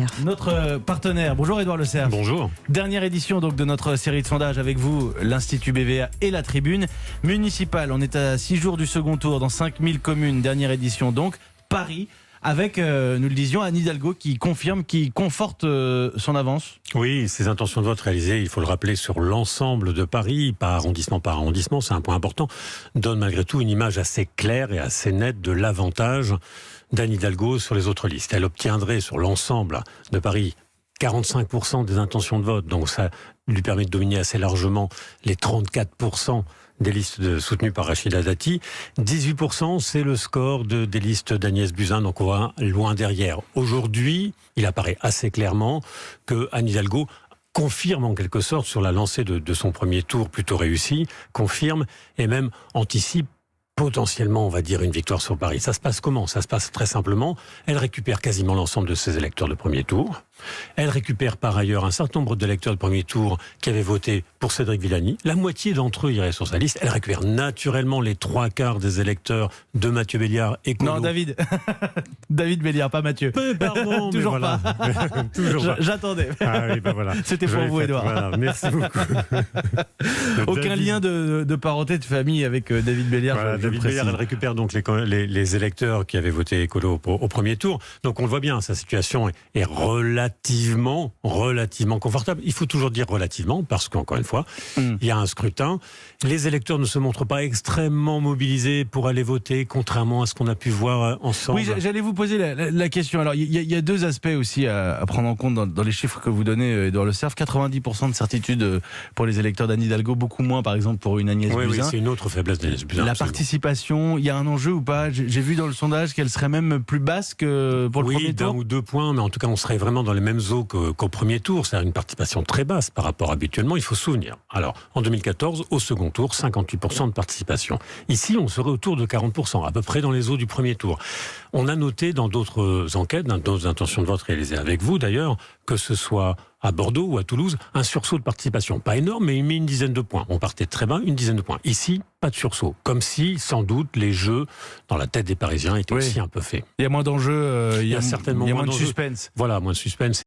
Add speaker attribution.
Speaker 1: partenaire.
Speaker 2: Notre partenaire, bonjour Édouard Le Cerf.
Speaker 3: Bonjour.
Speaker 2: Dernière édition donc de notre série de sondages avec vous, l'Institut BVA et la Tribune municipale. On est à 6 jours du second tour dans 5000 communes, dernière édition donc, Paris. Avec, nous le disions, Anne Hidalgo qui confirme, qui conforte son avance.
Speaker 3: Oui, ces intentions de vote réalisées, il faut le rappeler, sur l'ensemble de Paris, par arrondissement, c'est un point important, donnent malgré tout une image assez claire et assez nette de l'avantage d'Anne Hidalgo sur les autres listes. Elle obtiendrait sur l'ensemble de Paris 45% des intentions de vote, donc ça lui permet de dominer assez largement les 34% des listes soutenues par Rachida Dati. 18%, c'est le score des listes d'Agnès Buzyn, donc on va loin derrière. Aujourd'hui, il apparaît assez clairement que Anne Hidalgo confirme en quelque sorte sur la lancée de son premier tour plutôt réussi, confirme et même anticipe potentiellement, on va dire, une victoire sur Paris. Ça se passe comment ? Ça se passe très simplement. Elle récupère quasiment l'ensemble de ses électeurs de premier tour. Elle récupère par ailleurs un certain nombre d'électeurs de premier tour qui avaient voté pour Cédric Villani. La moitié d'entre eux iraient sur sa liste. Elle récupère naturellement les 3/4 des électeurs de Mathieu Béliard et Collot.
Speaker 2: Non, David. David Béliard, pas Mathieu.
Speaker 3: Pardon,
Speaker 2: Toujours
Speaker 3: voilà.
Speaker 2: pas.
Speaker 3: Toujours pas.
Speaker 2: J'attendais.
Speaker 3: Ah oui, voilà.
Speaker 2: C'était pour vous, Édouard.
Speaker 3: Voilà, merci beaucoup.
Speaker 2: Aucun lien de parenté, de famille avec David Béliard.
Speaker 3: Voilà, David Béliard, elle récupère donc les électeurs qui avaient voté écolo au premier tour. Donc on le voit bien, sa situation est relativement confortable. Il faut toujours dire relativement, parce qu'encore une fois, il y a un scrutin. Les électeurs ne se montrent pas extrêmement mobilisés pour aller voter, contrairement à ce qu'on a pu voir ensemble.
Speaker 2: Oui, j'allais vous poser la question. Alors, il y a deux aspects aussi à prendre en compte dans les chiffres que vous donnez, Édouard Le Cerf. 90% de certitude pour les électeurs d'Anne Hidalgo, beaucoup moins, par exemple, pour une Agnès Buzyn.
Speaker 3: Oui, c'est une autre faiblesse d'Agnès Buzyn.
Speaker 2: La
Speaker 3: absolument.
Speaker 2: Participation, il y a un enjeu ou pas ? J'ai vu dans le sondage qu'elle serait même plus basse que pour le premier tour.
Speaker 3: Oui, d'1 ou 2 points, mais en tout cas, on serait vraiment dans les mêmes eaux qu'au premier tour. C'est-à-dire une participation très basse par rapport habituellement. Il faut se souvenir. Alors, en 2014, au second tour, 58% de participation. Ici, on serait autour de 40%, à peu près dans les eaux du premier tour. On a noté dans d'autres enquêtes, dans d'autres intentions de vote réalisées avec vous d'ailleurs, que ce soit à Bordeaux ou à Toulouse, un sursaut de participation. Pas énorme, mais il met une dizaine de points. On partait très bas, une dizaine de points. Ici, pas de sursaut. Comme si, sans doute, les jeux dans la tête des Parisiens étaient aussi un peu faits.
Speaker 2: Il y a moins d'enjeux, il y a
Speaker 3: certainement
Speaker 2: moins de suspense.
Speaker 3: Voilà, moins de suspense.